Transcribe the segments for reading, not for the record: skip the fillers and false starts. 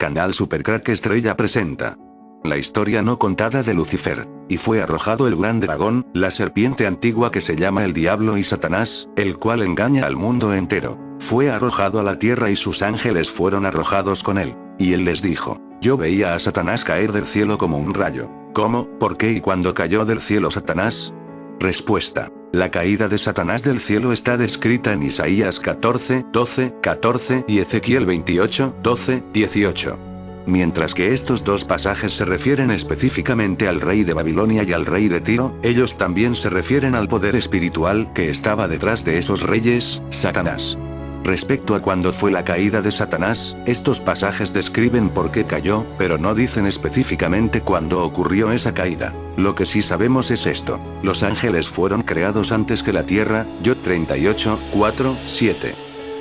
Canal Supercrack Estrella presenta la historia no contada de Lucifer. Y fue arrojado el gran dragón, la serpiente antigua que se llama el diablo y Satanás, el cual engaña al mundo entero. Fue arrojado a la tierra y sus ángeles fueron arrojados con él. Y él les dijo: yo veía a Satanás caer del cielo como un rayo. ¿Cómo, por qué y cuándo cayó del cielo Satanás? Respuesta: la caída de Satanás del cielo está descrita en Isaías 14, 12, 14 y Ezequiel 28, 12, 18. Mientras que estos dos pasajes se refieren específicamente al rey de Babilonia y al rey de Tiro, ellos también se refieren al poder espiritual que estaba detrás de esos reyes, Satanás. Respecto a cuándo fue la caída de Satanás, estos pasajes describen por qué cayó, pero no dicen específicamente cuándo ocurrió esa caída. Lo que sí sabemos es esto: los ángeles fueron creados antes que la tierra, Job 38, 4, 7.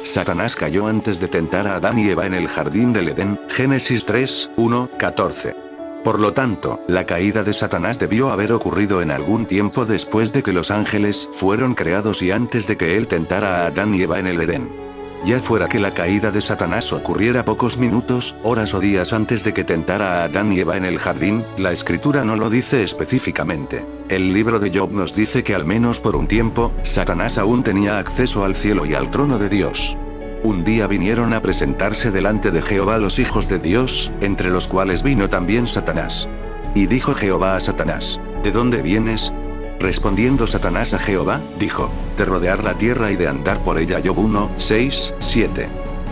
Satanás cayó antes de tentar a Adán y Eva en el jardín del Edén, Génesis 3, 1, 14. Por lo tanto, la caída de Satanás debió haber ocurrido en algún tiempo después de que los ángeles fueron creados y antes de que él tentara a Adán y Eva en el Edén. Ya fuera que la caída de Satanás ocurriera pocos minutos, horas o días antes de que tentara a Adán y Eva en el jardín, la escritura no lo dice específicamente. El libro de Job nos dice que al menos por un tiempo, Satanás aún tenía acceso al cielo y al trono de Dios. Un día vinieron a presentarse delante de Jehová los hijos de Dios, entre los cuales vino también Satanás. Y dijo Jehová a Satanás: ¿de dónde vienes? Respondiendo Satanás a Jehová, dijo: de rodear la tierra y de andar por ella. Job 1, 6, 7.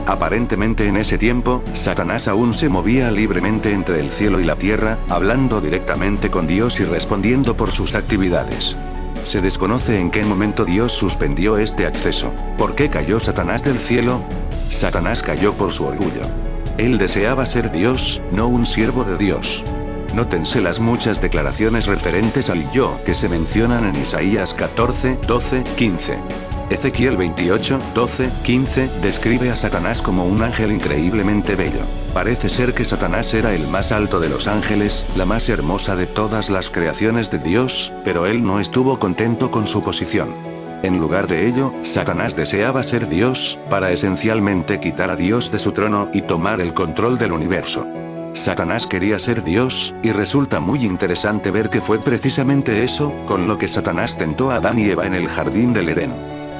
Aparentemente en ese tiempo, Satanás aún se movía libremente entre el cielo y la tierra, hablando directamente con Dios y respondiendo por sus actividades. Se desconoce en qué momento Dios suspendió este acceso. ¿Por qué cayó Satanás del cielo? Satanás cayó por su orgullo. Él deseaba ser Dios, no un siervo de Dios. Nótense las muchas declaraciones referentes al yo que se mencionan en Isaías 14, 12, 15. Ezequiel 28, 12, 15 describe a Satanás como un ángel increíblemente bello. Parece ser que Satanás era el más alto de los ángeles, la más hermosa de todas las creaciones de Dios, pero él no estuvo contento con su posición. En lugar de ello, Satanás deseaba ser Dios, para esencialmente quitar a Dios de su trono y tomar el control del universo. Satanás quería ser Dios, y resulta muy interesante ver que fue precisamente eso, con lo que Satanás tentó a Adán y Eva en el jardín del Edén.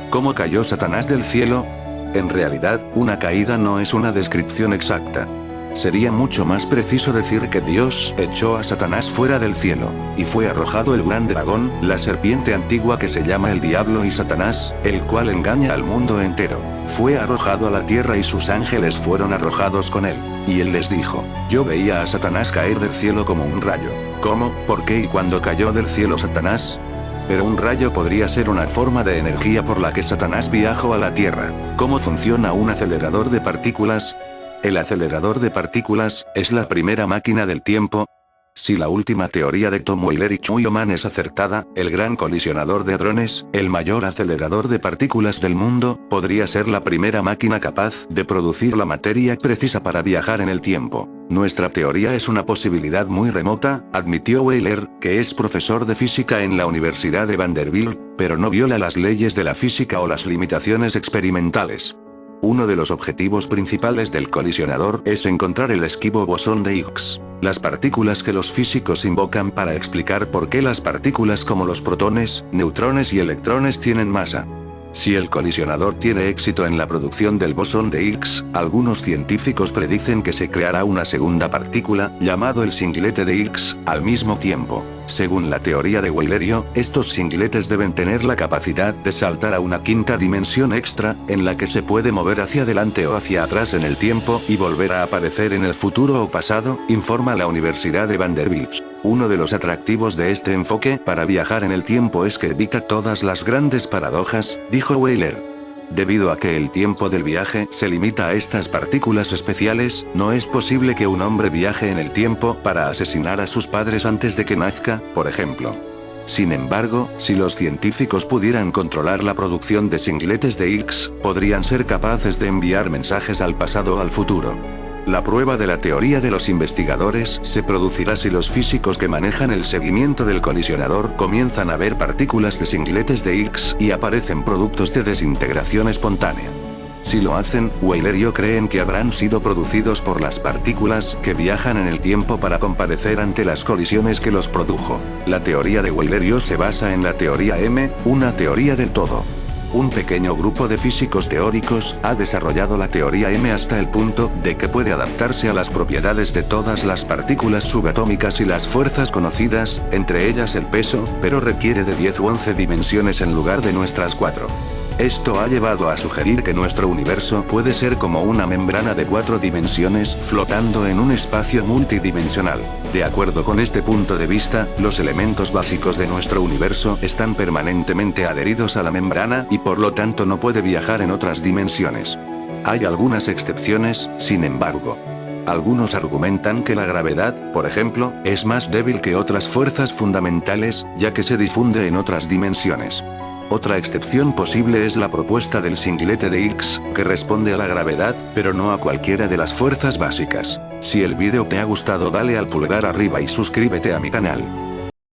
¿Cómo cayó Satanás del cielo? En realidad, una caída no es una descripción exacta. Sería mucho más preciso decir que Dios echó a Satanás fuera del cielo, y fue arrojado el gran dragón, la serpiente antigua que se llama el diablo y Satanás, el cual engaña al mundo entero. Fue arrojado a la tierra y sus ángeles fueron arrojados con él. Y él les dijo: yo veía a Satanás caer del cielo como un rayo. ¿Cómo, por qué y cuándo cayó del cielo Satanás? Pero un rayo podría ser una forma de energía por la que Satanás viajó a la tierra. ¿Cómo funciona un acelerador de partículas? El acelerador de partículas es la primera máquina del tiempo. Si la última teoría de Tom Weiler y Chuy Oman es acertada, el gran colisionador de hadrones, el mayor acelerador de partículas del mundo, podría ser la primera máquina capaz de producir la materia precisa para viajar en el tiempo. Nuestra teoría es una posibilidad muy remota, admitió Weiler, que es profesor de física en la Universidad de Vanderbilt, pero no viola las leyes de la física o las limitaciones experimentales. Uno de los objetivos principales del colisionador es encontrar el esquivo bosón de Higgs. Las partículas que los físicos invocan para explicar por qué las partículas como los protones, neutrones y electrones tienen masa. Si el colisionador tiene éxito en la producción del bosón de Higgs, algunos científicos predicen que se creará una segunda partícula, llamado el singlete de Higgs, al mismo tiempo. Según la teoría de Weilerio, estos singletes deben tener la capacidad de saltar a una quinta dimensión extra, en la que se puede mover hacia adelante o hacia atrás en el tiempo y volver a aparecer en el futuro o pasado, informa la Universidad de Vanderbilt. Uno de los atractivos de este enfoque para viajar en el tiempo es que evita todas las grandes paradojas, dijo Weiler. Debido a que el tiempo del viaje se limita a estas partículas especiales, no es posible que un hombre viaje en el tiempo para asesinar a sus padres antes de que nazca, por ejemplo. Sin embargo, si los científicos pudieran controlar la producción de singletes de Higgs, podrían ser capaces de enviar mensajes al pasado o al futuro. La prueba de la teoría de los investigadores se producirá si los físicos que manejan el seguimiento del colisionador comienzan a ver partículas de singletes de Higgs y aparecen productos de desintegración espontánea. Si lo hacen, Weyler y yo creen que habrán sido producidos por las partículas que viajan en el tiempo para comparecer ante las colisiones que los produjo. La teoría de Weyler y yo se basa en la teoría M, una teoría del todo. Un pequeño grupo de físicos teóricos ha desarrollado la teoría M hasta el punto de que puede adaptarse a las propiedades de todas las partículas subatómicas y las fuerzas conocidas, entre ellas el peso, pero requiere de 10 u 11 dimensiones en lugar de nuestras 4. Esto ha llevado a sugerir que nuestro universo puede ser como una membrana de 4 dimensiones flotando en un espacio multidimensional. De acuerdo con este punto de vista, los elementos básicos de nuestro universo están permanentemente adheridos a la membrana y por lo tanto no puede viajar en otras dimensiones. Hay algunas excepciones, sin embargo. Algunos argumentan que la gravedad, por ejemplo, es más débil que otras fuerzas fundamentales, ya que se difunde en otras dimensiones. Otra excepción posible es la propuesta del singlete de Higgs, que responde a la gravedad, pero no a cualquiera de las fuerzas básicas. Si el vídeo te ha gustado, dale al pulgar arriba y suscríbete a mi canal.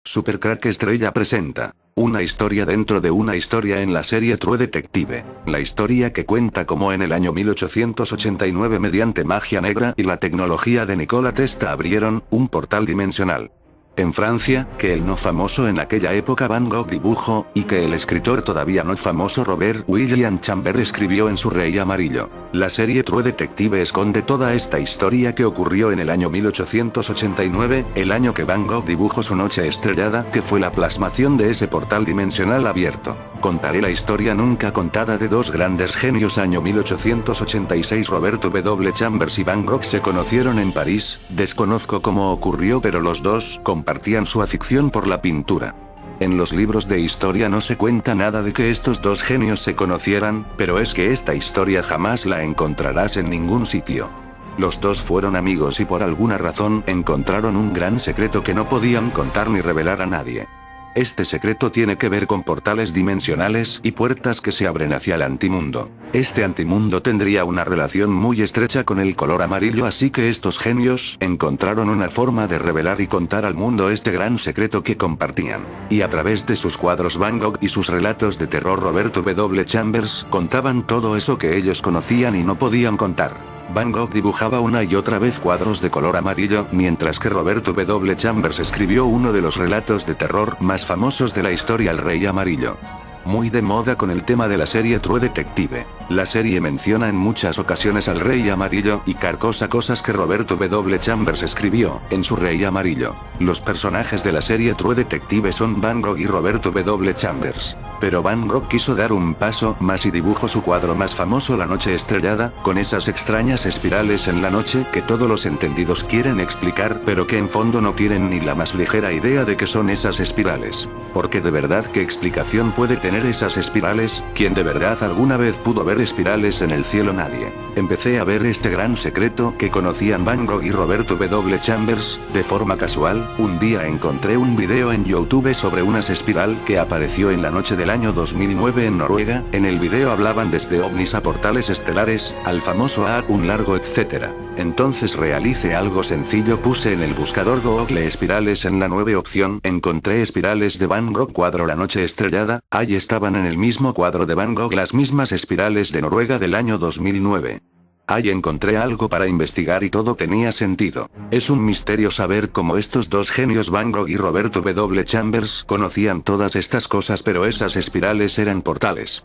Supercrack Estrella presenta una historia dentro de una historia en la serie True Detective. La historia que cuenta cómo en el año 1889 mediante magia negra y la tecnología de Nikola Tesla abrieron un portal dimensional. En Francia, que el no famoso en aquella época Van Gogh dibujó, y que el escritor todavía no famoso Robert William Chambers escribió en su Rey Amarillo. La serie True Detective esconde toda esta historia que ocurrió en el año 1889, el año que Van Gogh dibujó su Noche Estrellada, que fue la plasmación de ese portal dimensional abierto. Contaré la historia nunca contada de dos grandes genios. Año 1886 Robert W. Chambers y Van Gogh se conocieron en París. Desconozco cómo ocurrió, pero los dos compartían su afición por la pintura. En los libros de historia no se cuenta nada de que estos dos genios se conocieran, pero es que esta historia jamás la encontrarás en ningún sitio. Los dos fueron amigos y por alguna razón encontraron un gran secreto que no podían contar ni revelar a nadie. Este secreto tiene que ver con portales dimensionales y puertas que se abren hacia el antimundo. Este antimundo tendría una relación muy estrecha con el color amarillo, así que estos genios encontraron una forma de revelar y contar al mundo este gran secreto que compartían. Y a través de sus cuadros Van Gogh y sus relatos de terror Robert W. Chambers contaban todo eso que ellos conocían y no podían contar. Van Gogh dibujaba una y otra vez cuadros de color amarillo, mientras que Robert W. Chambers escribió uno de los relatos de terror más famosos de la historia, El Rey Amarillo. Muy de moda con el tema de la serie True Detective. La serie menciona en muchas ocasiones al Rey Amarillo y carcosa cosas que Robert W. Chambers escribió en su Rey Amarillo. Los personajes de la serie True Detective son Van Gogh y Robert W. Chambers. Pero Van Gogh quiso dar un paso más y dibujó su cuadro más famoso, La Noche Estrellada, con esas extrañas espirales en la noche que todos los entendidos quieren explicar, pero que en fondo no tienen ni la más ligera idea de qué son esas espirales. Porque de verdad, ¿qué explicación puede tener esas espirales? ¿Quién de verdad alguna vez pudo ver espirales en el cielo? Nadie. Empecé a ver este gran secreto que conocían Van Gogh y Robert W. Chambers, de forma casual. Un día encontré un video en YouTube sobre una espiral que apareció en la noche del año 2009 en Noruega. En el video hablaban desde ovnis a portales estelares, al famoso A, un largo etcétera. Entonces realicé algo sencillo, puse en el buscador Google espirales en la 9 opción, encontré espirales de Van Gogh cuadro La Noche Estrellada, ahí estaban en el mismo cuadro de Van Gogh las mismas espirales de Noruega del año 2009. Ahí encontré algo para investigar y todo tenía sentido. Es un misterio saber cómo estos dos genios Van Gogh y Robert W. Chambers conocían todas estas cosas, pero esas espirales eran portales.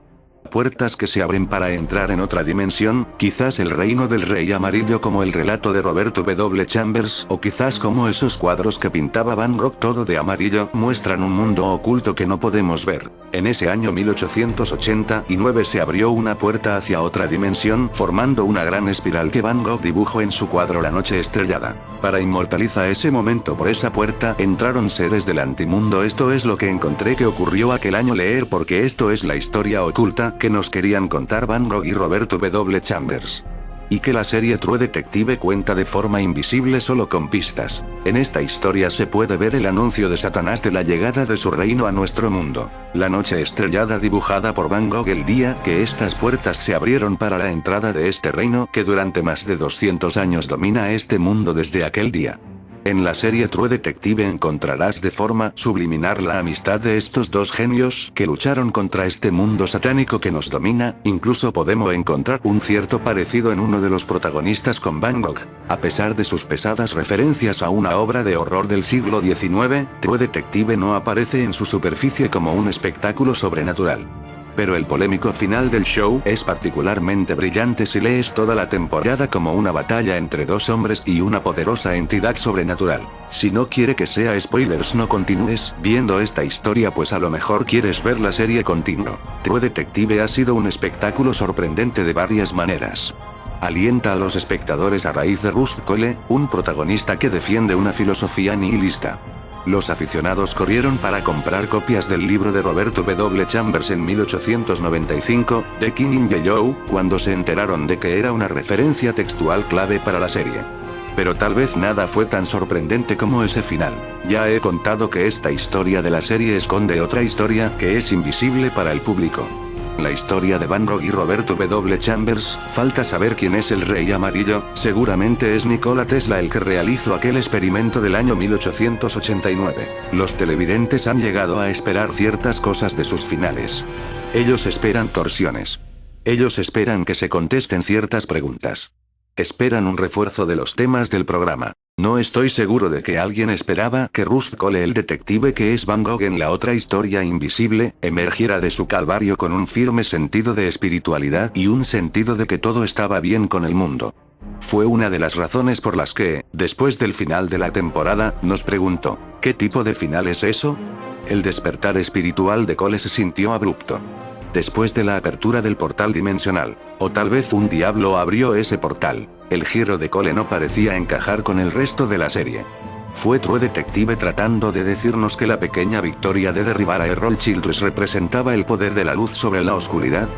Puertas que se abren para entrar en otra dimensión, quizás el reino del Rey Amarillo como el relato de Robert W. Chambers, o quizás como esos cuadros que pintaba Van Gogh todo de amarillo, muestran un mundo oculto que no podemos ver. En ese año 1889 se abrió una puerta hacia otra dimensión, formando una gran espiral que Van Gogh dibujó en su cuadro La Noche Estrellada. Para inmortalizar ese momento, por esa puerta entraron seres del antimundo. Esto es lo que encontré que ocurrió aquel año. Leer, porque esto es la historia oculta que nos querían contar Van Gogh y Robert W. Chambers. Y que la serie True Detective cuenta de forma invisible, solo con pistas. En esta historia se puede ver el anuncio de Satanás de la llegada de su reino a nuestro mundo. La Noche Estrellada dibujada por Van Gogh el día que estas puertas se abrieron para la entrada de este reino que durante más de 200 años domina este mundo desde aquel día. En la serie True Detective encontrarás de forma subliminal la amistad de estos dos genios que lucharon contra este mundo satánico que nos domina, incluso podemos encontrar un cierto parecido en uno de los protagonistas con Van Gogh. A pesar de sus pesadas referencias a una obra de horror del siglo XIX, True Detective no aparece en su superficie como un espectáculo sobrenatural. Pero el polémico final del show es particularmente brillante si lees toda la temporada como una batalla entre dos hombres y una poderosa entidad sobrenatural. Si no quiere que sea spoilers, no continúes viendo esta historia, pues a lo mejor quieres ver la serie continua. True Detective ha sido un espectáculo sorprendente de varias maneras. Alienta a los espectadores a raíz de Rust Cohle, un protagonista que defiende una filosofía nihilista. Los aficionados corrieron para comprar copias del libro de Robert W. Chambers en 1895, The Killing Joke, cuando se enteraron de que era una referencia textual clave para la serie. Pero tal vez nada fue tan sorprendente como ese final. Ya he contado que esta historia de la serie esconde otra historia que es invisible para el público. La historia de Van Gogh y Robert W. Chambers, falta saber quién es el Rey Amarillo, seguramente es Nikola Tesla el que realizó aquel experimento del año 1889. Los televidentes han llegado a esperar ciertas cosas de sus finales. Ellos esperan torsiones. Ellos esperan que se contesten ciertas preguntas. Esperan un refuerzo de los temas del programa. No estoy seguro de que alguien esperaba que Rust Cohle, el detective que es Van Gogh en la otra historia invisible, emergiera de su calvario con un firme sentido de espiritualidad y un sentido de que todo estaba bien con el mundo. Fue una de las razones por las que, después del final de la temporada, nos preguntó, ¿qué tipo de final es eso? El despertar espiritual de Cohle se sintió abrupto. Después de la apertura del portal dimensional, o tal vez un diablo abrió ese portal, el giro de Cohle no parecía encajar con el resto de la serie. Fue True Detective tratando de decirnos que la pequeña victoria de derribar a Errol Childress representaba el poder de la luz sobre la oscuridad.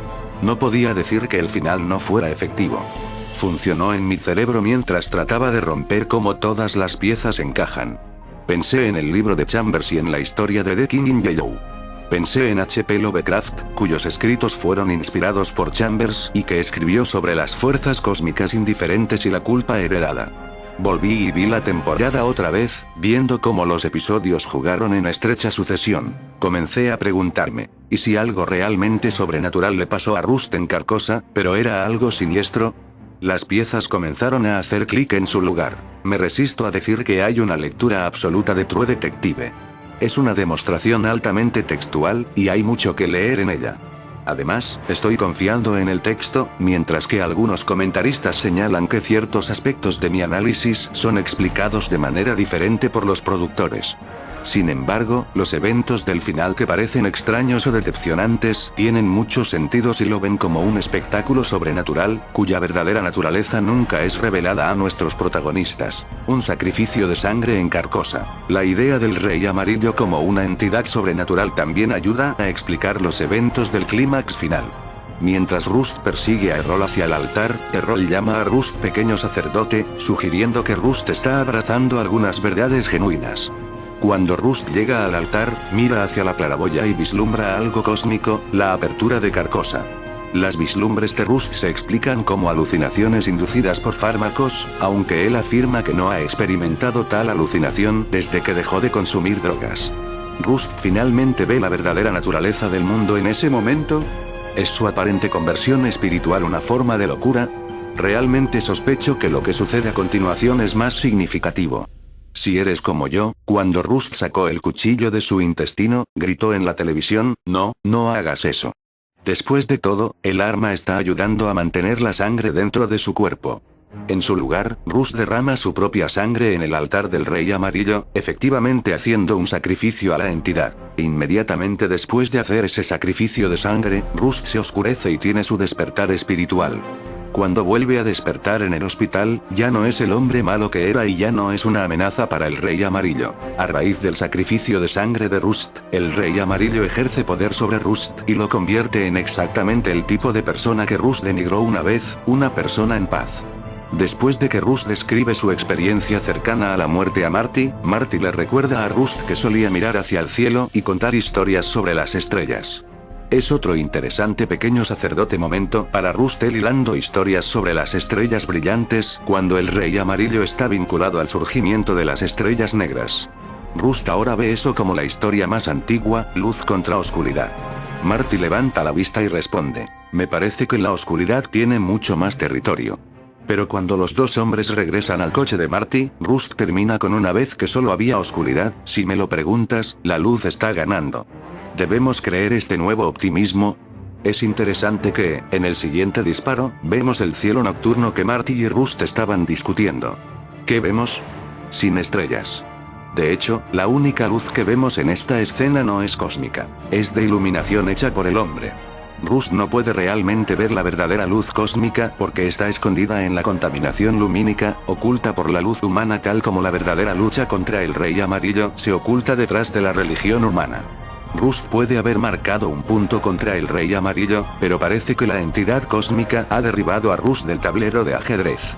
No podía decir que el final no fuera efectivo. Funcionó en mi cerebro mientras trataba de romper cómo todas las piezas encajan. Pensé en el libro de Chambers y en la historia de The Killing Joke. Pensé en H.P. Lovecraft, cuyos escritos fueron inspirados por Chambers y que escribió sobre las fuerzas cósmicas indiferentes y la culpa heredada. Volví y vi la temporada otra vez, viendo cómo los episodios jugaron en estrecha sucesión. Comencé a preguntarme, ¿y si algo realmente sobrenatural le pasó a Rust en Carcosa, pero era algo siniestro? Las piezas comenzaron a hacer clic en su lugar. Me resisto a decir que hay una lectura absoluta de True Detective. Es una demostración altamente textual, y hay mucho que leer en ella. Además, estoy confiando en el texto, mientras que algunos comentaristas señalan que ciertos aspectos de mi análisis son explicados de manera diferente por los productores. Sin embargo, los eventos del final que parecen extraños o decepcionantes, tienen mucho sentido si lo ven como un espectáculo sobrenatural, cuya verdadera naturaleza nunca es revelada a nuestros protagonistas. Un sacrificio de sangre en Carcosa. La idea del Rey Amarillo como una entidad sobrenatural también ayuda a explicar los eventos del clímax final. Mientras Rust persigue a Errol hacia el altar, Errol llama a Rust pequeño sacerdote, sugiriendo que Rust está abrazando algunas verdades genuinas. Cuando Rust llega al altar, mira hacia la claraboya y vislumbra algo cósmico, la apertura de Carcosa. Las vislumbres de Rust se explican como alucinaciones inducidas por fármacos, aunque él afirma que no ha experimentado tal alucinación desde que dejó de consumir drogas. ¿Rust finalmente ve la verdadera naturaleza del mundo en ese momento? ¿Es su aparente conversión espiritual una forma de locura? Realmente sospecho que lo que sucede a continuación es más significativo. Si eres como yo, cuando Rust sacó el cuchillo de su intestino, gritó en la televisión, no hagas eso. Después de todo, el arma está ayudando a mantener la sangre dentro de su cuerpo. En su lugar, Rust derrama su propia sangre en el altar del Rey Amarillo, efectivamente haciendo un sacrificio a la entidad. Inmediatamente después de hacer ese sacrificio de sangre, Rust se oscurece y tiene su despertar espiritual. Cuando vuelve a despertar en el hospital, ya no es el hombre malo que era y ya no es una amenaza para el Rey Amarillo. A raíz del sacrificio de sangre de Rust, el Rey Amarillo ejerce poder sobre Rust y lo convierte en exactamente el tipo de persona que Rust denigró una vez, una persona en paz. Después de que Rust describe su experiencia cercana a la muerte a Marty, Marty le recuerda a Rust que solía mirar hacia el cielo y contar historias sobre las estrellas. Es otro interesante pequeño sacerdote momento para Rustel hilando historias sobre las estrellas brillantes, cuando el Rey Amarillo está vinculado al surgimiento de las estrellas negras. Rust ahora ve eso como la historia más antigua, luz contra oscuridad. Marty levanta la vista y responde, me parece que la oscuridad tiene mucho más territorio. Pero cuando los dos hombres regresan al coche de Marty, Rust termina con una vez que solo había oscuridad, si me lo preguntas, la luz está ganando. ¿Debemos creer este nuevo optimismo? Es interesante que, en el siguiente disparo, vemos el cielo nocturno que Marty y Rust estaban discutiendo. ¿Qué vemos? Sin estrellas. De hecho, la única luz que vemos en esta escena no es cósmica, es de iluminación hecha por el hombre. Rust no puede realmente ver la verdadera luz cósmica porque está escondida en la contaminación lumínica, oculta por la luz humana tal como la verdadera lucha contra el Rey Amarillo se oculta detrás de la religión humana. Rust puede haber marcado un punto contra el Rey Amarillo, pero parece que la entidad cósmica ha derribado a Rust del tablero de ajedrez.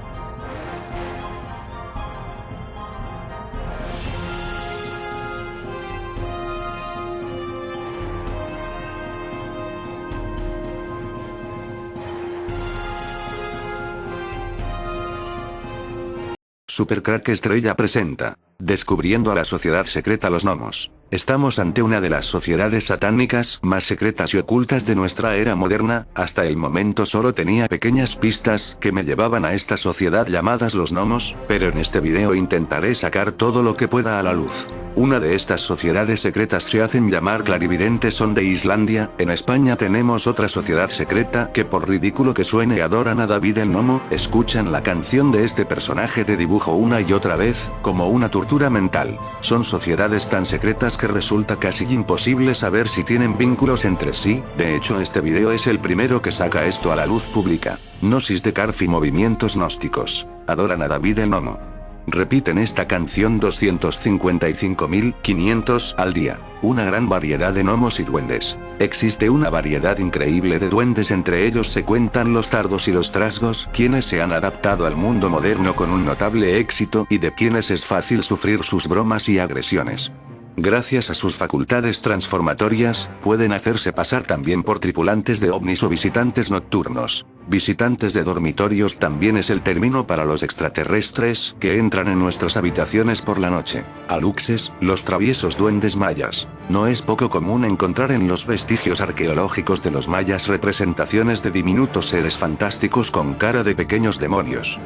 Supercrack Estrella presenta. Descubriendo a la sociedad secreta Los Gnomos. Estamos ante una de las sociedades satánicas más secretas y ocultas de nuestra era moderna, hasta el momento solo tenía pequeñas pistas que me llevaban a esta sociedad llamadas Los Gnomos, pero en este video intentaré sacar todo lo que pueda a la luz. Una de estas sociedades secretas se hacen llamar clarividentes, son de Islandia. En España tenemos otra sociedad secreta que, por ridículo que suene, adoran a David el Gnomo, escuchan la canción de este personaje de dibujo una y otra vez, como una tortura mental. Son sociedades tan secretas que resulta casi imposible saber si tienen vínculos entre sí. De hecho, este video es el primero que saca esto a la luz pública. Gnosis de Carf y movimientos gnósticos. Adoran a David el Gnomo. Repiten esta canción 255.500 al día. Una gran variedad de gnomos y duendes. Existe una variedad increíble de duendes, entre ellos se cuentan los tardos y los trasgos, quienes se han adaptado al mundo moderno con un notable éxito y de quienes es fácil sufrir sus bromas y agresiones. Gracias a sus facultades transformatorias, pueden hacerse pasar también por tripulantes de ovnis o visitantes nocturnos. Visitantes de dormitorios también es el término para los extraterrestres que entran en nuestras habitaciones por la noche. Aluxes, los traviesos duendes mayas. No es poco común encontrar en los vestigios arqueológicos de los mayas representaciones de diminutos seres fantásticos con cara de pequeños demonios.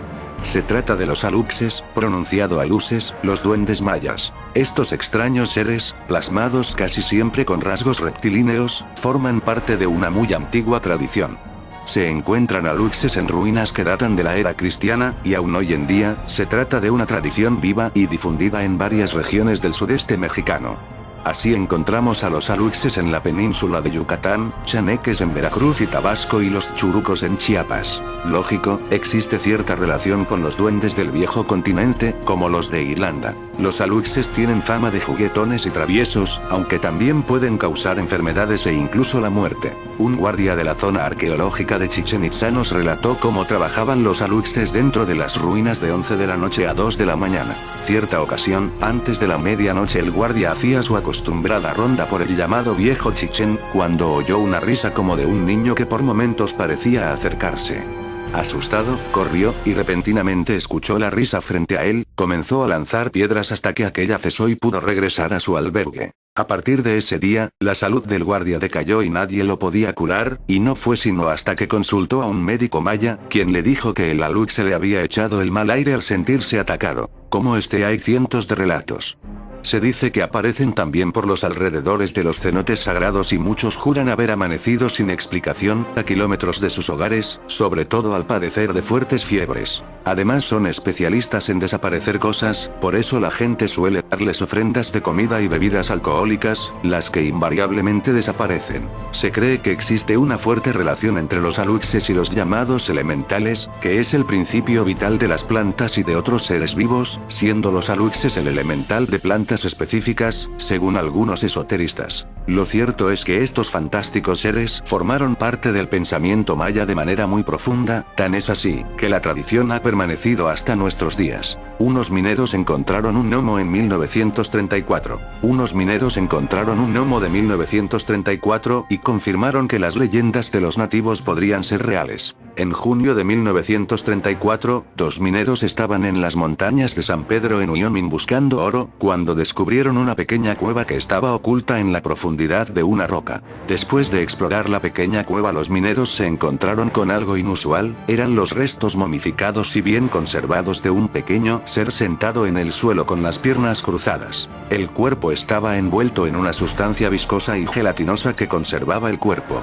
Se trata de los aluxes, pronunciado aluses, los duendes mayas. Estos extraños seres, plasmados casi siempre con rasgos reptilíneos, forman parte de una muy antigua tradición. Se encuentran aluxes en ruinas que datan de la era cristiana, y aún hoy en día, se trata de una tradición viva y difundida en varias regiones del sudeste mexicano. Así encontramos a los aluxes en la península de Yucatán, chaneques en Veracruz y Tabasco y los churucos en Chiapas. Lógico, existe cierta relación con los duendes del viejo continente, como los de Irlanda. Los aluxes tienen fama de juguetones y traviesos, aunque también pueden causar enfermedades e incluso la muerte. Un guardia de la zona arqueológica de Chichén Itzá nos relató cómo trabajaban los aluxes dentro de las ruinas de 11 de la noche a 2 de la mañana. Cierta ocasión, antes de la medianoche, el guardia hacía su acostumbrada ronda por el llamado viejo Chichén, cuando oyó una risa como de un niño que por momentos parecía acercarse. Asustado, corrió, y repentinamente escuchó la risa frente a él, comenzó a lanzar piedras hasta que aquella cesó y pudo regresar a su albergue. A partir de ese día, la salud del guardia decayó y nadie lo podía curar, y no fue sino hasta que consultó a un médico maya, quien le dijo que el alux se le había echado el mal aire al sentirse atacado. Como este hay cientos de relatos. Se dice que aparecen también por los alrededores de los cenotes sagrados y muchos juran haber amanecido sin explicación, a kilómetros de sus hogares, sobre todo al padecer de fuertes fiebres. Además son especialistas en desaparecer cosas, por eso la gente suele darles ofrendas de comida y bebidas alcohólicas, las que invariablemente desaparecen. Se cree que existe una fuerte relación entre los aluxes y los llamados elementales, que es el principio vital de las plantas y de otros seres vivos, siendo los aluxes el elemental de plantas fechas específicas, según algunos esoteristas. Lo cierto es que estos fantásticos seres formaron parte del pensamiento maya de manera muy profunda, tan es así, que la tradición ha permanecido hasta nuestros días. Unos mineros encontraron un gnomo en 1934. Unos mineros encontraron un gnomo de 1934 y confirmaron que las leyendas de los nativos podrían ser reales. En junio de 1934, dos mineros estaban en las montañas de San Pedro en Wyoming buscando oro, cuando descubrieron una pequeña cueva que estaba oculta en la profundidad de una roca. Después de explorar la pequeña cueva, los mineros se encontraron con algo inusual, eran los restos momificados y bien conservados de un pequeño ser sentado en el suelo con las piernas cruzadas. El cuerpo estaba envuelto en una sustancia viscosa y gelatinosa que conservaba el cuerpo.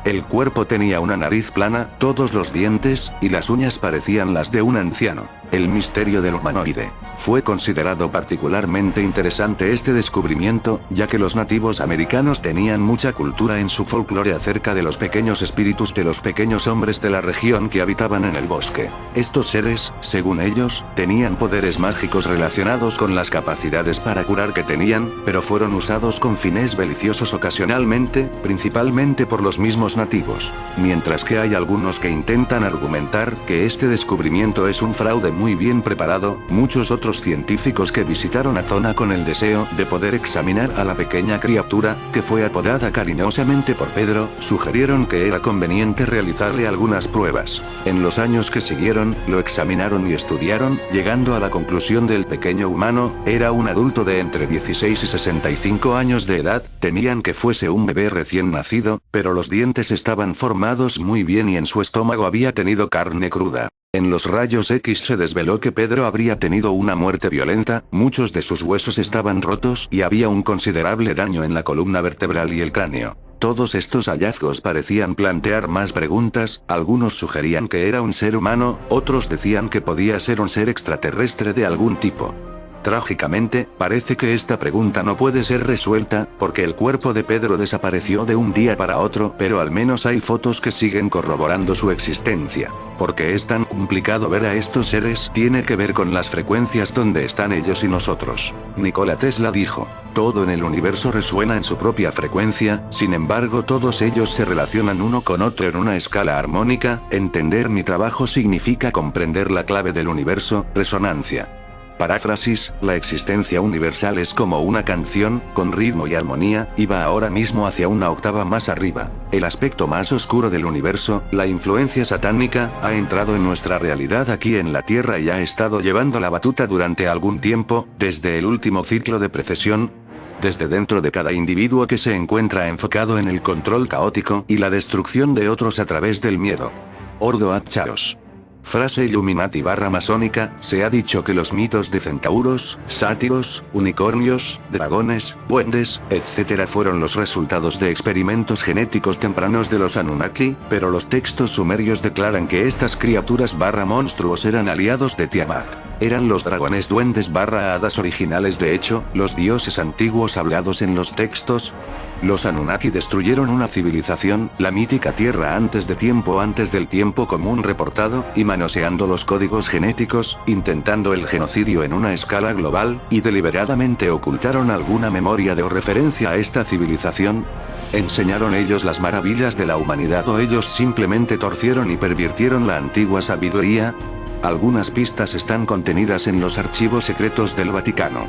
El cuerpo tenía una nariz plana, todos los dientes y las uñas parecían las de un anciano. El misterio del humanoide. Fue considerado particularmente interesante este descubrimiento, ya que los nativos americanos tenían mucha cultura en su folclore acerca de los pequeños espíritus de los pequeños hombres de la región que habitaban en el bosque. Estos seres, según ellos, tenían poderes mágicos relacionados con las capacidades para curar que tenían, pero fueron usados con fines beliciosos ocasionalmente, principalmente por los mismos nativos. Mientras que hay algunos que intentan argumentar que este descubrimiento es un fraude muy bien preparado, muchos otros científicos que visitaron la zona con el deseo de poder examinar a la pequeña criatura, que fue apodada cariñosamente por Pedro, sugirieron que era conveniente realizarle algunas pruebas. En los años que siguieron, lo examinaron y estudiaron, llegando a la conclusión del pequeño humano, era un adulto de entre 16 y 65 años de edad, temían que fuese un bebé recién nacido, pero los dientes estaban formados muy bien y en su estómago había tenido carne cruda. En los rayos X se desveló que Pedro habría tenido una muerte violenta, muchos de sus huesos estaban rotos y había un considerable daño en la columna vertebral y el cráneo. Todos estos hallazgos parecían plantear más preguntas, algunos sugerían que era un ser humano, otros decían que podía ser un ser extraterrestre de algún tipo. Trágicamente, parece que esta pregunta no puede ser resuelta, porque el cuerpo de Pedro desapareció de un día para otro, pero al menos hay fotos que siguen corroborando su existencia. Porque es tan complicado ver a estos seres, tiene que ver con las frecuencias donde están ellos y nosotros. Nikola Tesla dijo: todo en el universo resuena en su propia frecuencia, sin embargo todos ellos se relacionan uno con otro en una escala armónica. Entender mi trabajo significa comprender la clave del universo, resonancia. Paráfrasis, la existencia universal es como una canción, con ritmo y armonía, y va ahora mismo hacia una octava más arriba. El aspecto más oscuro del universo, la influencia satánica, ha entrado en nuestra realidad aquí en la Tierra y ha estado llevando la batuta durante algún tiempo, desde el último ciclo de precesión, desde dentro de cada individuo que se encuentra enfocado en el control caótico y la destrucción de otros a través del miedo. Ordo ad Chaos. Frase Illuminati / masónica, se ha dicho que los mitos de centauros, sátiros, unicornios, dragones, duendes, etc. fueron los resultados de experimentos genéticos tempranos de los Anunnaki, pero los textos sumerios declaran que estas criaturas / monstruos eran aliados de Tiamat. Eran los dragones duendes / hadas originales. De hecho, los dioses antiguos hablados en los textos. Los Anunnaki destruyeron una civilización, la mítica Tierra antes del tiempo común reportado, y manoseando los códigos genéticos, intentando el genocidio en una escala global, y deliberadamente ocultaron alguna memoria o referencia a esta civilización. ¿Enseñaron ellos las maravillas de la humanidad o ellos simplemente torcieron y pervirtieron la antigua sabiduría? Algunas pistas están contenidas en los archivos secretos del Vaticano.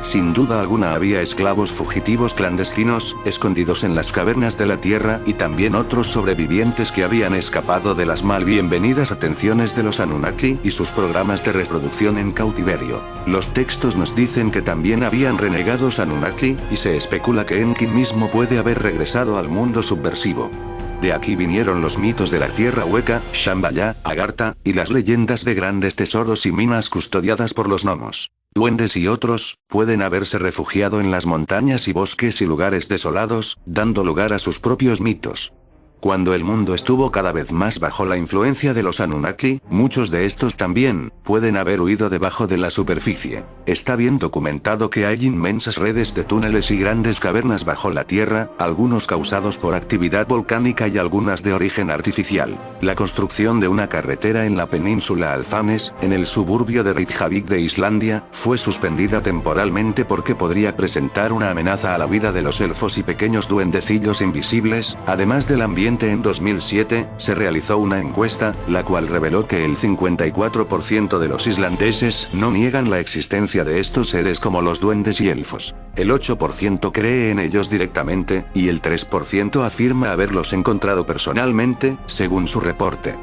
Sin duda alguna había esclavos fugitivos clandestinos, escondidos en las cavernas de la Tierra, y también otros sobrevivientes que habían escapado de las mal bienvenidas atenciones de los Anunnaki y sus programas de reproducción en cautiverio. Los textos nos dicen que también habían renegados Anunnaki, y se especula que Enki mismo puede haber regresado al mundo subversivo. De aquí vinieron los mitos de la Tierra Hueca, Shambhala, Agartha, y las leyendas de grandes tesoros y minas custodiadas por los gnomos. Duendes y otros, pueden haberse refugiado en las montañas y bosques y lugares desolados, dando lugar a sus propios mitos. Cuando el mundo estuvo cada vez más bajo la influencia de los Anunnaki, muchos de estos también pueden haber huido debajo de la superficie. Está bien documentado que hay inmensas redes de túneles y grandes cavernas bajo la Tierra, algunos causados por actividad volcánica y algunas de origen artificial. La construcción de una carretera en la península Alfanes, en el suburbio de Reykjavik de Islandia, fue suspendida temporalmente porque podría presentar una amenaza a la vida de los elfos y pequeños duendecillos invisibles. Además del ambiente, en 2007, se realizó una encuesta, la cual reveló que el 54% de los islandeses no niegan la existencia de estos seres como los duendes y elfos. El 8% cree en ellos directamente, y el 3% afirma haberlos encontrado personalmente, según su reporte.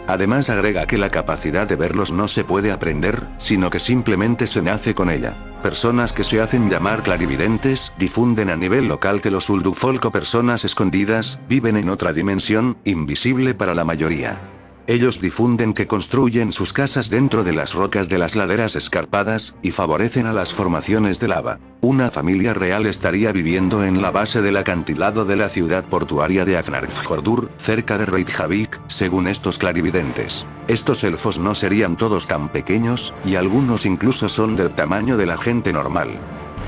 Además agrega que la capacidad de verlos no se puede aprender, sino que simplemente se nace con ella. Personas que se hacen llamar clarividentes difunden a nivel local que los Uldufolk o personas escondidas viven en otra dimensión, invisible para la mayoría. Ellos difunden que construyen sus casas dentro de las rocas de las laderas escarpadas, y favorecen a las formaciones de lava. Una familia real estaría viviendo en la base del acantilado de la ciudad portuaria de Hafnarfjordur, cerca de Reykjavik, según estos clarividentes. Estos elfos no serían todos tan pequeños, y algunos incluso son del tamaño de la gente normal.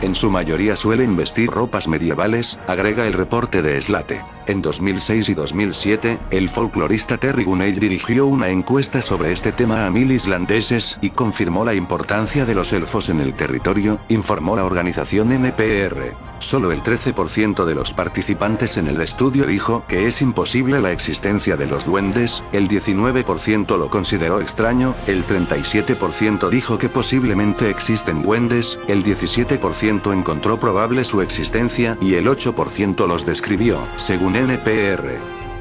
En su mayoría suelen vestir ropas medievales, agrega el reporte de Slate. En 2006 y 2007, el folclorista Terry Gunnell dirigió una encuesta sobre este tema a 1000 islandeses y confirmó la importancia de los elfos en el territorio, informó la organización NPR. Solo el 13% de los participantes en el estudio dijo que es imposible la existencia de los duendes, el 19% lo consideró extraño, el 37% dijo que posiblemente existen duendes, el 17% encontró probable su existencia y el 8% los describió, según NPR.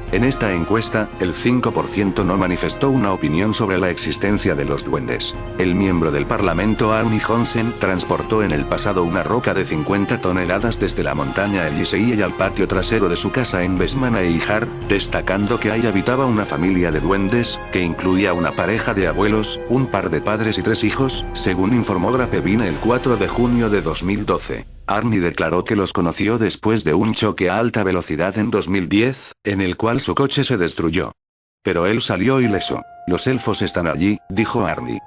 En esta encuesta, el 5% no manifestó una opinión sobre la existencia de los duendes. El miembro del Parlamento Árni Johnsen transportó en el pasado una roca de 50 toneladas desde la montaña Elysei al patio trasero de su casa en Vestmannaeyjar, destacando que ahí habitaba una familia de duendes, que incluía una pareja de abuelos, un par de padres y 3 hijos, según informó Grapevine el 4 de junio de 2012. Árni declaró que los conoció después de un choque a alta velocidad en 2010, en el cual su coche se destruyó. Pero él salió ileso. Los elfos están allí, dijo Árni.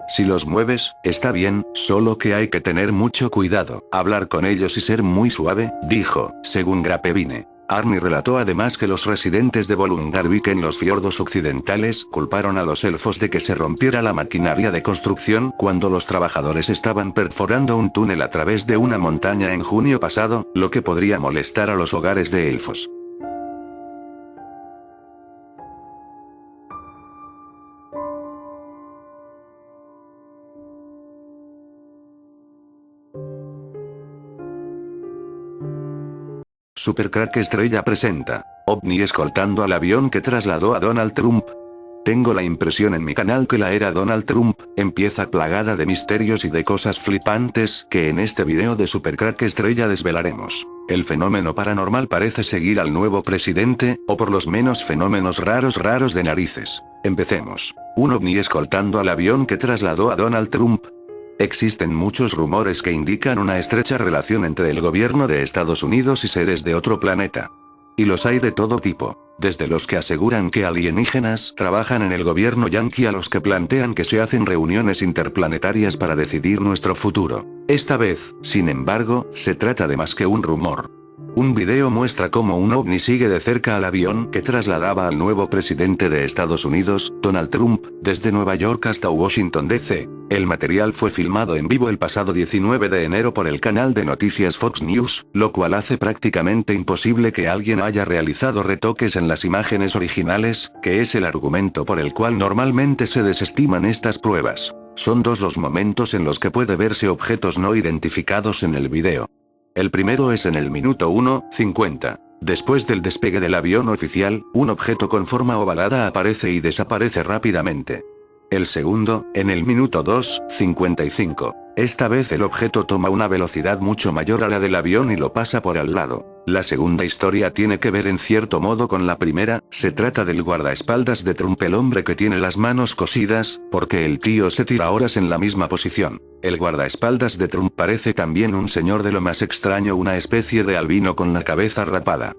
Si los mueves, está bien, solo que hay que tener mucho cuidado. Hablar con ellos y ser muy suave, dijo, según Grapevine. Árni relató además que los residentes de Bolungarvík en los fiordos occidentales culparon a los elfos de que se rompiera la maquinaria de construcción cuando los trabajadores estaban perforando un túnel a través de una montaña en junio pasado, lo que podría molestar a los hogares de elfos. Supercrack Estrella presenta OVNI escoltando al avión que trasladó a Donald Trump. Tengo la impresión en mi canal que la era Donald Trump empieza plagada de misterios y de cosas flipantes que en este video de Supercrack Estrella desvelaremos. El fenómeno paranormal parece seguir al nuevo presidente, o por lo menos fenómenos raros de narices. Empecemos. Un ovni escoltando al avión que trasladó a Donald Trump. Existen muchos rumores que indican una estrecha relación entre el gobierno de Estados Unidos y seres de otro planeta. Y los hay de todo tipo, desde los que aseguran que alienígenas trabajan en el gobierno yanqui a los que plantean que se hacen reuniones interplanetarias para decidir nuestro futuro. Esta vez, sin embargo, se trata de más que un rumor. Un video muestra cómo un ovni sigue de cerca al avión que trasladaba al nuevo presidente de Estados Unidos, Donald Trump, desde Nueva York hasta Washington DC. El material fue filmado en vivo el pasado 19 de enero por el canal de noticias Fox News, lo cual hace prácticamente imposible que alguien haya realizado retoques en las imágenes originales, que es el argumento por el cual normalmente se desestiman estas pruebas. Son dos los momentos en los que puede verse objetos no identificados en el video. El primero es en el minuto 1:50. Después del despegue del avión oficial, un objeto con forma ovalada aparece y desaparece rápidamente. El segundo, en el minuto 2:55. Esta vez el objeto toma una velocidad mucho mayor a la del avión y lo pasa por al lado. La segunda historia tiene que ver en cierto modo con la primera, se trata del guardaespaldas de Trump, el hombre que tiene las manos cosidas, porque el tío se tira horas en la misma posición. El guardaespaldas de Trump parece también un señor de lo más extraño, una especie de albino con la cabeza rapada.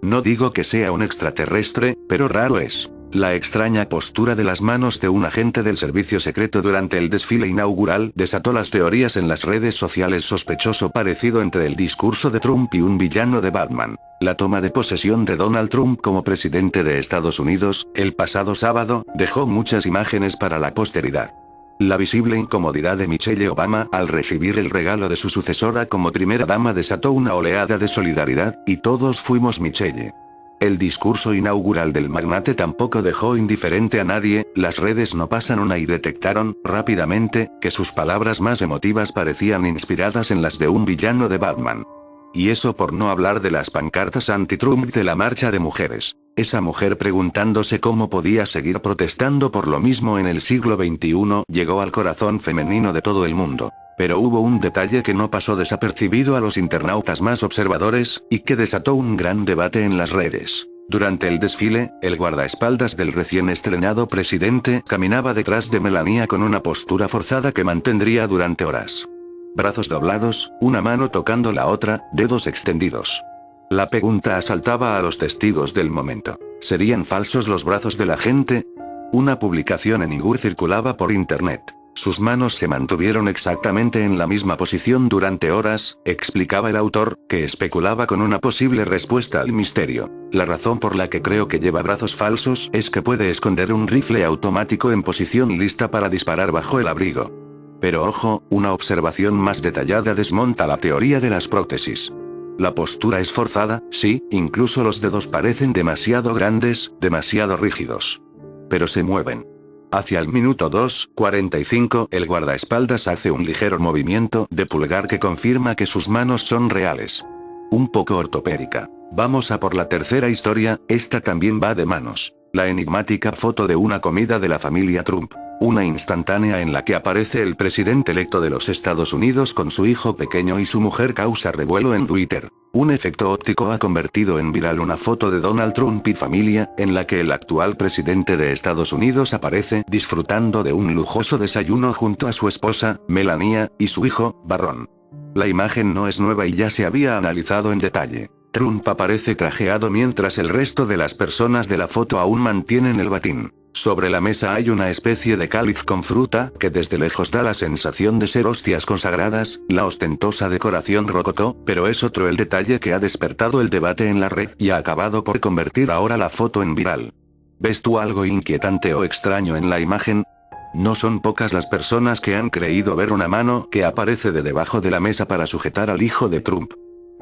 No digo que sea un extraterrestre, pero raro es. La extraña postura de las manos de un agente del servicio secreto durante el desfile inaugural desató las teorías en las redes sociales. Sospechoso parecido entre el discurso de Trump y un villano de Batman. La toma de posesión de Donald Trump como presidente de Estados Unidos, el pasado sábado, dejó muchas imágenes para la posteridad. La visible incomodidad de Michelle Obama al recibir el regalo de su sucesora como primera dama desató una oleada de solidaridad, y todos fuimos Michelle. El discurso inaugural del magnate tampoco dejó indiferente a nadie. Las redes no pasan una y detectaron, rápidamente, que sus palabras más emotivas parecían inspiradas en las de un villano de Batman. Y eso por no hablar de las pancartas anti-Trump de la marcha de mujeres. Esa mujer preguntándose cómo podía seguir protestando por lo mismo en el siglo XXI llegó al corazón femenino de todo el mundo. Pero hubo un detalle que no pasó desapercibido a los internautas más observadores, y que desató un gran debate en las redes. Durante el desfile, el guardaespaldas del recién estrenado presidente caminaba detrás de Melania con una postura forzada que mantendría durante horas. Brazos doblados, una mano tocando la otra, dedos extendidos. La pregunta asaltaba a los testigos del momento. ¿Serían falsos los brazos de la gente? Una publicación en Igur circulaba por internet. Sus manos se mantuvieron exactamente en la misma posición durante horas, explicaba el autor, que especulaba con una posible respuesta al misterio. La razón por la que creo que lleva brazos falsos es que puede esconder un rifle automático en posición lista para disparar bajo el abrigo. Pero ojo, una observación más detallada desmonta la teoría de las prótesis. La postura es forzada, sí, incluso los dedos parecen demasiado grandes, demasiado rígidos. Pero se mueven. Hacia el minuto 2:45, el guardaespaldas hace un ligero movimiento de pulgar que confirma que sus manos son reales. Un poco ortopédica. Vamos a por la tercera historia, esta también va de manos. La enigmática foto de una comida de la familia Trump. Una instantánea en la que aparece el presidente electo de los Estados Unidos con su hijo pequeño y su mujer causa revuelo en Twitter. Un efecto óptico ha convertido en viral una foto de Donald Trump y familia, en la que el actual presidente de Estados Unidos aparece disfrutando de un lujoso desayuno junto a su esposa, Melania, y su hijo, Barron. La imagen no es nueva y ya se había analizado en detalle. Trump aparece trajeado mientras el resto de las personas de la foto aún mantienen el batín. Sobre la mesa hay una especie de cáliz con fruta, que desde lejos da la sensación de ser hostias consagradas, la ostentosa decoración rococó, pero es otro el detalle que ha despertado el debate en la red y ha acabado por convertir ahora la foto en viral. ¿Ves tú algo inquietante o extraño en la imagen? No son pocas las personas que han creído ver una mano que aparece de debajo de la mesa para sujetar al hijo de Trump.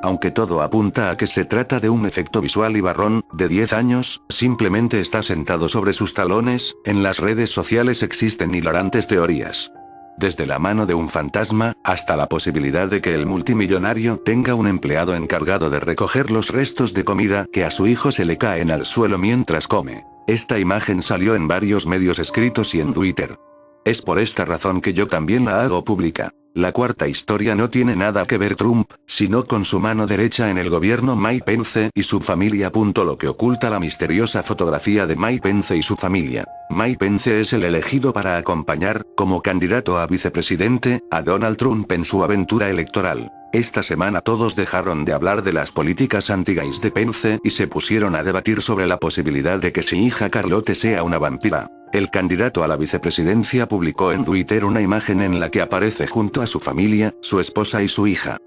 Aunque todo apunta a que se trata de un efecto visual y Barron, de 10 años, simplemente está sentado sobre sus talones, en las redes sociales existen hilarantes teorías. Desde la mano de un fantasma, hasta la posibilidad de que el multimillonario tenga un empleado encargado de recoger los restos de comida que a su hijo se le caen al suelo mientras come. Esta imagen salió en varios medios escritos y en Twitter. Es por esta razón que yo también la hago pública. La cuarta historia no tiene nada que ver Trump, sino con su mano derecha en el gobierno Mike Pence y su familia. Lo que oculta la misteriosa fotografía de Mike Pence y su familia. Mike Pence es el elegido para acompañar, como candidato a vicepresidente, a Donald Trump en su aventura electoral. Esta semana todos dejaron de hablar de las políticas anti-gays de Pence y se pusieron a debatir sobre la posibilidad de que su hija Charlotte sea una vampira. El candidato a la vicepresidencia publicó en Twitter una imagen en la que aparece junto a su familia, su esposa y su hija.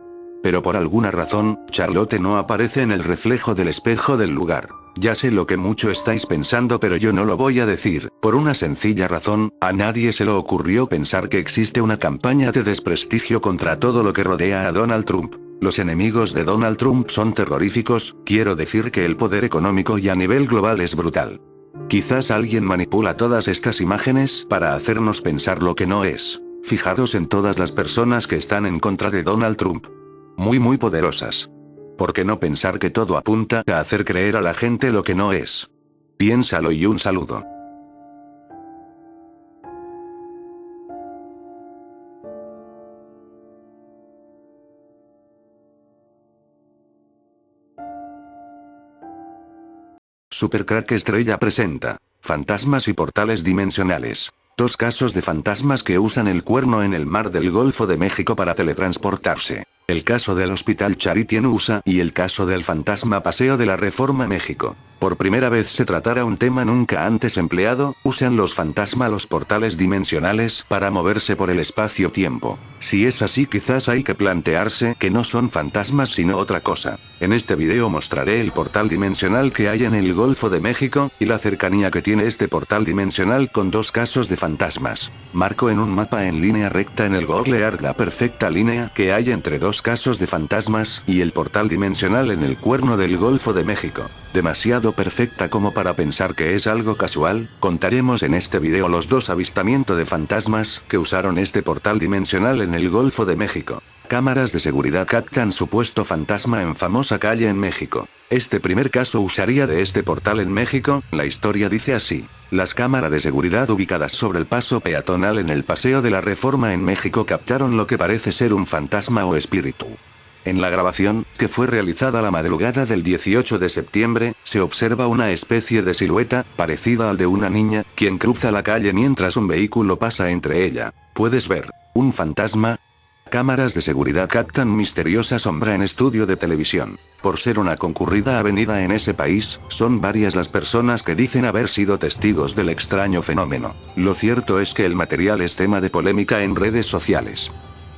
Pero por alguna razón, Charlotte no aparece en el reflejo del espejo del lugar. Ya sé lo que mucho estáis pensando, pero yo no lo voy a decir, por una sencilla razón, a nadie se le ocurrió pensar que existe una campaña de desprestigio contra todo lo que rodea a Donald Trump. Los enemigos de Donald Trump son terroríficos, quiero decir que el poder económico y a nivel global es brutal. Quizás alguien manipula todas estas imágenes para hacernos pensar lo que no es. Fijaros en todas las personas que están en contra de Donald Trump. Muy poderosas. ¿Por qué no pensar que todo apunta a hacer creer a la gente lo que no es? Piénsalo y un saludo. Supercrack Estrella presenta Fantasmas y portales dimensionales. 2 casos de fantasmas que usan el cuerno en el mar del Golfo de México para teletransportarse. El caso del Hospital Charity en USA y el caso del fantasma Paseo de la Reforma México. Por primera vez se tratará un tema nunca antes empleado, usan los fantasmas los portales dimensionales para moverse por el espacio-tiempo. Si es así, quizás hay que plantearse que no son fantasmas sino otra cosa. En este video mostraré el portal dimensional que hay en el Golfo de México, y la cercanía que tiene este portal dimensional con dos casos de fantasmas. Marco en un mapa en línea recta en el Google Earth la perfecta línea que hay entre dos casos de fantasmas y el portal dimensional en el cuerno del Golfo de México. Demasiado perfecta como para pensar que es algo casual. Contaremos en este video los dos avistamientos de fantasmas que usaron este portal dimensional en el Golfo de México. Cámaras de seguridad captan supuesto fantasma en famosa calle en México. Este primer caso usaría de este portal en México. La historia dice así. Las cámaras de seguridad ubicadas sobre el paso peatonal en el Paseo de la Reforma en México captaron lo que parece ser un fantasma o espíritu. En la grabación, que fue realizada la madrugada del 18 de septiembre, se observa una especie de silueta, parecida al de una niña, quien cruza la calle mientras un vehículo pasa entre ella. ¿Puedes ver un fantasma? Cámaras de seguridad captan misteriosa sombra en estudio de televisión. Por ser una concurrida avenida en ese país, son varias las personas que dicen haber sido testigos del extraño fenómeno. Lo cierto es que el material es tema de polémica en redes sociales.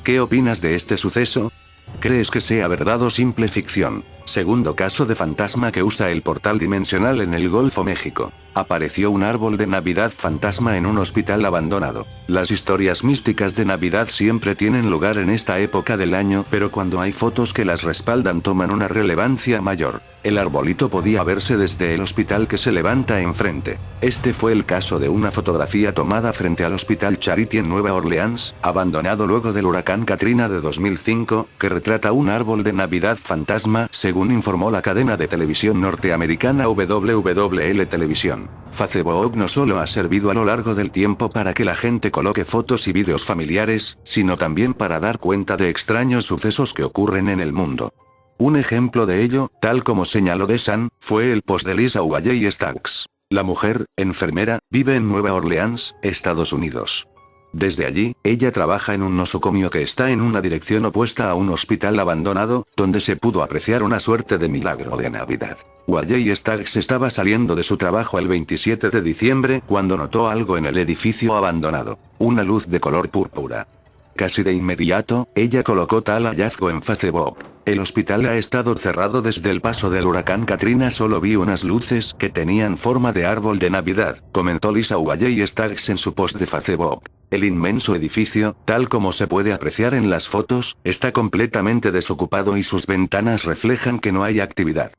¿Qué opinas de este suceso? ¿Crees que sea verdad o simple ficción? Segundo caso de fantasma que usa el portal dimensional en el Golfo México. Apareció un árbol de Navidad fantasma en un hospital abandonado. Las historias místicas de Navidad siempre tienen lugar en esta época del año, pero cuando hay fotos que las respaldan toman una relevancia mayor. El arbolito podía verse desde el hospital que se levanta enfrente. Este fue el caso de una fotografía tomada frente al Hospital Charity en Nueva Orleans, abandonado luego del huracán Katrina de 2005, que retrata un árbol de Navidad fantasma, según informó la cadena de televisión norteamericana WWL Televisión. Facebook no solo ha servido a lo largo del tiempo para que la gente coloque fotos y vídeos familiares, sino también para dar cuenta de extraños sucesos que ocurren en el mundo. Un ejemplo de ello, tal como señaló The Sun, fue el post de Lisa Walley Staggs. La mujer, enfermera, vive en Nueva Orleans, Estados Unidos. Desde allí, ella trabaja en un nosocomio que está en una dirección opuesta a un hospital abandonado, donde se pudo apreciar una suerte de milagro de Navidad. Walley Staggs estaba saliendo de su trabajo el 27 de diciembre cuando notó algo en el edificio abandonado. Una luz de color púrpura. Casi de inmediato, ella colocó tal hallazgo en Facebook. El hospital ha estado cerrado desde el paso del huracán Katrina, solo vi unas luces que tenían forma de árbol de Navidad, comentó Lisa Walley Staggs en su post de Facebook. El inmenso edificio, tal como se puede apreciar en las fotos, está completamente desocupado y sus ventanas reflejan que no hay actividad.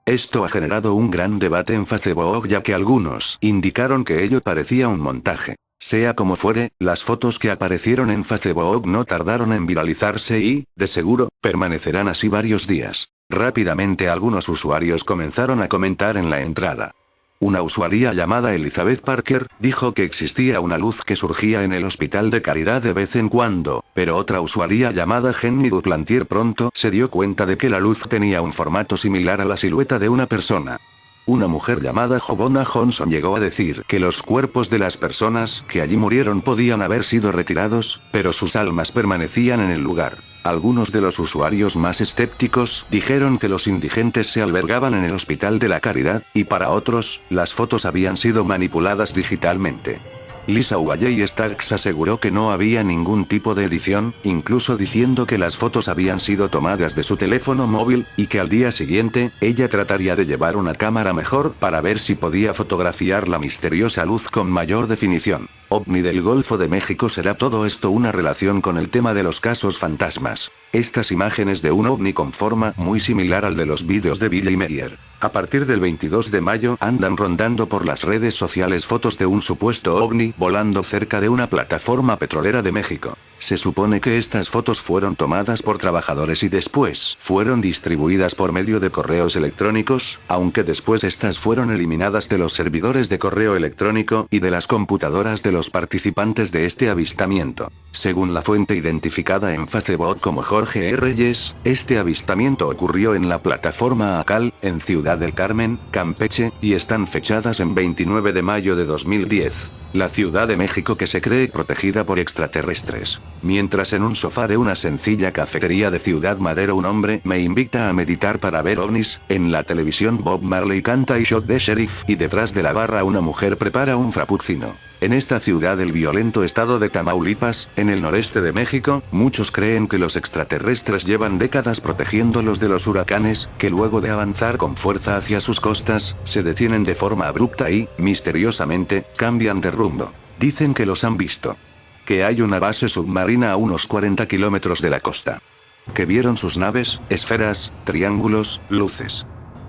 Esto ha generado un gran debate en Facebook, ya que algunos indicaron que ello parecía un montaje. Sea como fuere, las fotos que aparecieron en Facebook no tardaron en viralizarse y, de seguro, permanecerán así varios días. Rápidamente algunos usuarios comenzaron a comentar en la entrada. Una usuaria llamada Elizabeth Parker dijo que existía una luz que surgía en el hospital de caridad de vez en cuando, pero otra usuaria llamada Jenny Duplantier pronto se dio cuenta de que la luz tenía un formato similar a la silueta de una persona. Una mujer llamada Jovona Johnson llegó a decir que los cuerpos de las personas que allí murieron podían haber sido retirados, pero sus almas permanecían en el lugar. Algunos de los usuarios más escépticos dijeron que los indigentes se albergaban en el Hospital de la Caridad, y para otros, las fotos habían sido manipuladas digitalmente. Lisa Walley Staggs aseguró que no había ningún tipo de edición, incluso diciendo que las fotos habían sido tomadas de su teléfono móvil, y que al día siguiente, ella trataría de llevar una cámara mejor para ver si podía fotografiar la misteriosa luz con mayor definición. OVNI del Golfo de México. ¿Será todo esto una relación con el tema de los casos fantasmas? Estas imágenes de un ovni con forma muy similar al de los vídeos de Billy Meyer. A partir del 22 de mayo andan rondando por las redes sociales fotos de un supuesto ovni volando cerca de una plataforma petrolera de México. Se supone que estas fotos fueron tomadas por trabajadores y después fueron distribuidas por medio de correos electrónicos, aunque después estas fueron eliminadas de los servidores de correo electrónico y de las computadoras de los participantes de este avistamiento. Según la fuente identificada en Facebook como Jorge E. Reyes, este avistamiento ocurrió en la plataforma Acal, en Ciudad del Carmen, Campeche, y están fechadas en 29 de mayo de 2010. La Ciudad de México que se cree protegida por extraterrestres. Mientras en un sofá de una sencilla cafetería de Ciudad Madero un hombre me invita a meditar para ver ovnis, en la televisión Bob Marley canta I Shot the Sheriff y detrás de la barra una mujer prepara un frappuccino. En esta ciudad del violento estado de Tamaulipas, en el noreste de México, muchos creen que los extraterrestres llevan décadas protegiéndolos de los huracanes, que luego de avanzar con fuerza hacia sus costas, se detienen de forma abrupta y, misteriosamente, cambian de rumbo. Dicen que los han visto. Que hay una base submarina a unos 40 kilómetros de la costa. Que vieron sus naves, esferas, triángulos, luces.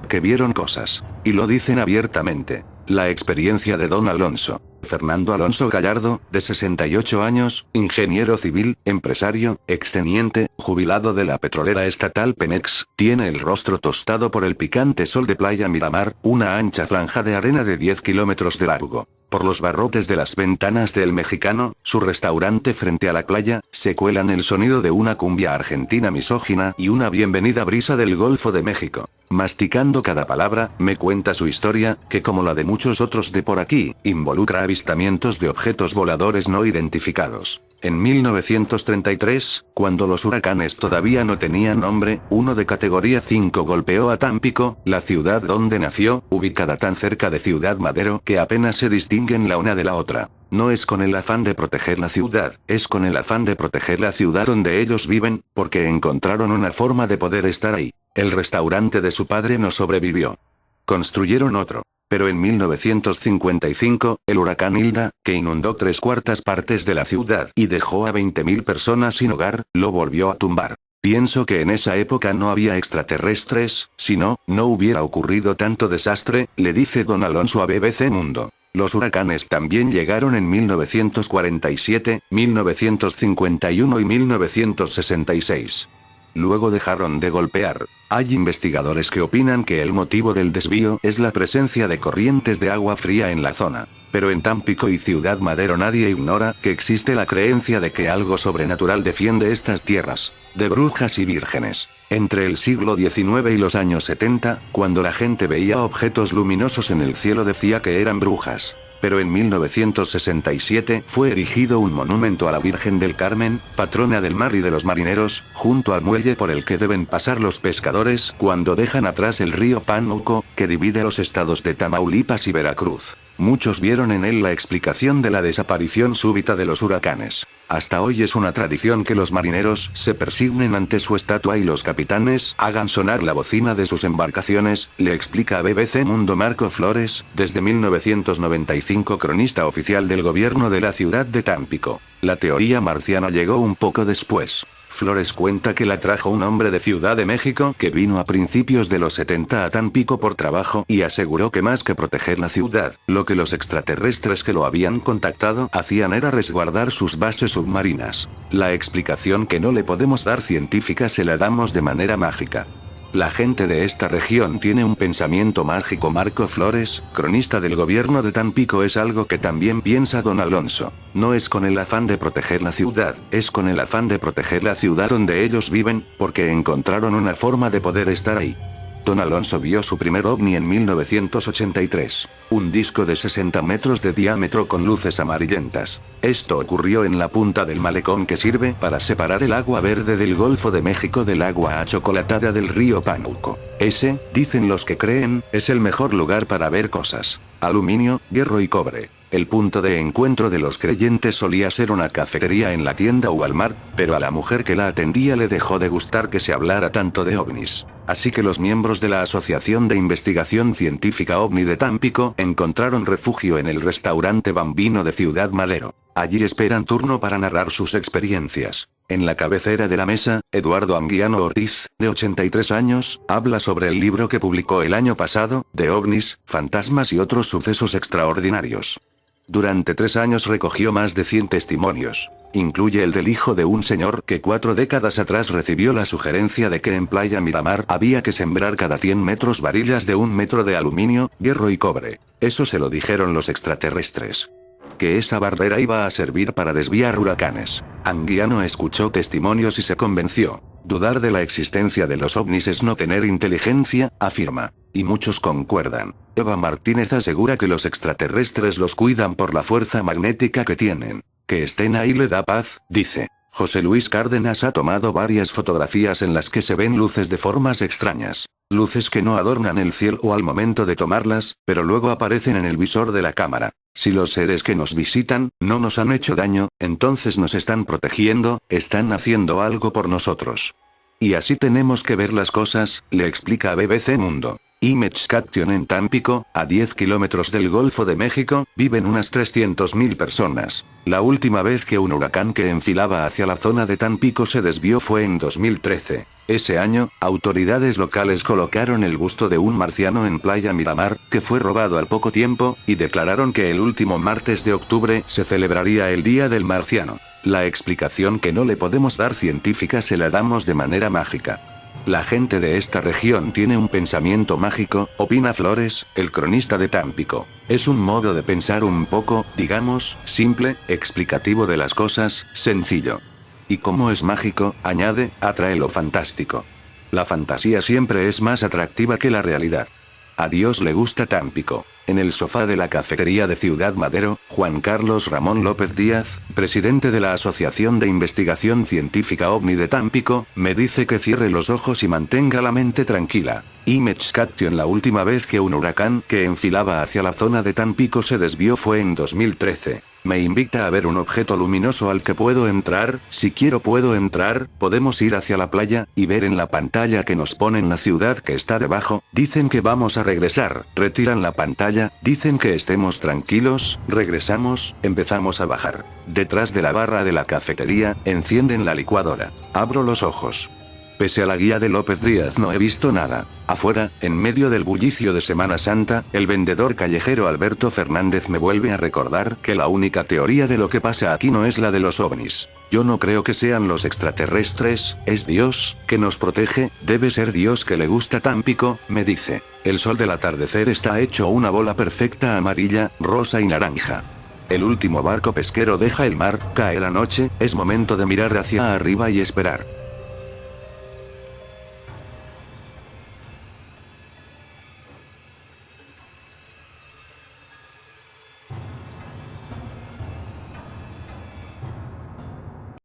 Que vieron cosas. Y lo dicen abiertamente. La experiencia de Don Alonso. Fernando Alonso Gallardo, de 68 años, ingeniero civil, empresario, exteniente, jubilado de la petrolera estatal Pemex, tiene el rostro tostado por el picante sol de Playa Miramar, una ancha franja de arena de 10 kilómetros de largo. Por los barrotes de las ventanas del Mexicano, su restaurante frente a la playa, se cuelan el sonido de una cumbia argentina misógina y una bienvenida brisa del Golfo de México. Masticando cada palabra, me cuenta su historia, que como la de muchos otros de por aquí, involucra avistamientos de objetos voladores no identificados. En 1933, cuando los huracanes todavía no tenían nombre, uno de categoría 5 golpeó a Tampico, la ciudad donde nació, ubicada tan cerca de Ciudad Madero que apenas se distinguen la una de la otra. No es con el afán de proteger la ciudad, es con el afán de proteger la ciudad donde ellos viven, porque encontraron una forma de poder estar ahí. El restaurante de su padre no sobrevivió. Construyeron otro. Pero en 1955, el huracán Hilda, que inundó 3/4 partes de la ciudad y dejó a 20.000 personas sin hogar, lo volvió a tumbar. Pienso que en esa época no había extraterrestres, si no, no hubiera ocurrido tanto desastre, le dice Don Alonso a BBC Mundo. Los huracanes también llegaron en 1947, 1951 y 1966. Luego dejaron de golpear. Hay investigadores que opinan que el motivo del desvío es la presencia de corrientes de agua fría en la zona. Pero en Tampico y Ciudad Madero nadie ignora que existe la creencia de que algo sobrenatural defiende estas tierras, de brujas y vírgenes. Entre el siglo XIX y los años 70, cuando la gente veía objetos luminosos en el cielo decía que eran brujas. Pero en 1967 fue erigido un monumento a la Virgen del Carmen, patrona del mar y de los marineros, junto al muelle por el que deben pasar los pescadores cuando dejan atrás el río Pánuco, que divide los estados de Tamaulipas y Veracruz. Muchos vieron en él la explicación de la desaparición súbita de los huracanes. Hasta hoy es una tradición que los marineros se persignen ante su estatua y los capitanes hagan sonar la bocina de sus embarcaciones, le explica a BBC Mundo Marco Flores, desde 1995 cronista oficial del gobierno de la ciudad de Tampico. La teoría marciana llegó un poco después. Flores cuenta que la trajo un hombre de Ciudad de México que vino a principios de los 70 a Tampico por trabajo y aseguró que más que proteger la ciudad, lo que los extraterrestres que lo habían contactado hacían era resguardar sus bases submarinas. La explicación que no le podemos dar científica se la damos de manera mágica. La gente de esta región tiene un pensamiento mágico. Marco Flores, cronista del gobierno de Tampico, es algo que también piensa Don Alonso. No es con el afán de proteger la ciudad, es con el afán de proteger la ciudad donde ellos viven, porque encontraron una forma de poder estar ahí. Don Alonso vio su primer ovni en 1983. Un disco de 60 metros de diámetro con luces amarillentas. Esto ocurrió en la punta del malecón que sirve para separar el agua verde del Golfo de México del agua achocolatada del río Pánuco. Ese, dicen los que creen, es el mejor lugar para ver cosas. Aluminio, hierro y cobre. El punto de encuentro de los creyentes solía ser una cafetería en la tienda Walmart, pero a la mujer que la atendía le dejó de gustar que se hablara tanto de ovnis. Así que los miembros de la Asociación de Investigación Científica OVNI de Tampico encontraron refugio en el restaurante Bambino de Ciudad Madero. Allí esperan turno para narrar sus experiencias. En la cabecera de la mesa, Eduardo Anguiano Ortiz, de 83 años, habla sobre el libro que publicó el año pasado, de ovnis, fantasmas y otros sucesos extraordinarios. Durante 3 años recogió más de 100 testimonios. Incluye el del hijo de un señor que 4 décadas atrás recibió la sugerencia de que en Playa Miramar había que sembrar cada 100 metros varillas de 1 metro de aluminio, hierro y cobre. Eso se lo dijeron los extraterrestres. Que esa barrera iba a servir para desviar huracanes. Anguiano escuchó testimonios y se convenció. Dudar de la existencia de los ovnis es no tener inteligencia, afirma. Y muchos concuerdan. Eva Martínez asegura que los extraterrestres los cuidan por la fuerza magnética que tienen. Que estén ahí le da paz, dice. José Luis Cárdenas ha tomado varias fotografías en las que se ven luces de formas extrañas. Luces que no adornan el cielo al momento de tomarlas, pero luego aparecen en el visor de la cámara. Si los seres que nos visitan, no nos han hecho daño, entonces nos están protegiendo, están haciendo algo por nosotros. Y así tenemos que ver las cosas, le explica a BBC Mundo. Image-Caption en Tampico, a 10 kilómetros del Golfo de México, viven unas 300.000 personas. La última vez que un huracán que enfilaba hacia la zona de Tampico se desvió fue en 2013. Ese año, autoridades locales colocaron el busto de un marciano en Playa Miramar, que fue robado al poco tiempo, y declararon que el último martes de octubre se celebraría el Día del Marciano. La explicación que no le podemos dar científica se la damos de manera mágica. La gente de esta región tiene un pensamiento mágico, opina Flores, el cronista de Tampico. Es un modo de pensar un poco, digamos, simple, explicativo de las cosas, sencillo. Y como es mágico, añade, atrae lo fantástico. La fantasía siempre es más atractiva que la realidad. A Dios le gusta Tampico. En el sofá de la cafetería de Ciudad Madero, Juan Carlos Ramón López Díaz, presidente de la Asociación de Investigación Científica OVNI de Tampico, me dice que cierre los ojos y mantenga la mente tranquila. Image-Caption la última vez que un huracán que enfilaba hacia la zona de Tampico se desvió fue en 2013. Me invita a ver un objeto luminoso al que puedo entrar, si quiero puedo entrar, podemos ir hacia la playa, y ver en la pantalla que nos ponen la ciudad que está debajo, dicen que vamos a regresar, retiran la pantalla, dicen que estemos tranquilos, regresamos, empezamos a bajar. Detrás de la barra de la cafetería, encienden la licuadora. Abro los ojos. Pese a la guía de López Díaz no he visto nada. Afuera, en medio del bullicio de Semana Santa, el vendedor callejero Alberto Fernández me vuelve a recordar que la única teoría de lo que pasa aquí no es la de los ovnis. Yo no creo que sean los extraterrestres, es Dios, que nos protege, debe ser Dios que le gusta Tampico, me dice. El sol del atardecer está hecho una bola perfecta amarilla, rosa y naranja. El último barco pesquero deja el mar, cae la noche, es momento de mirar hacia arriba y esperar.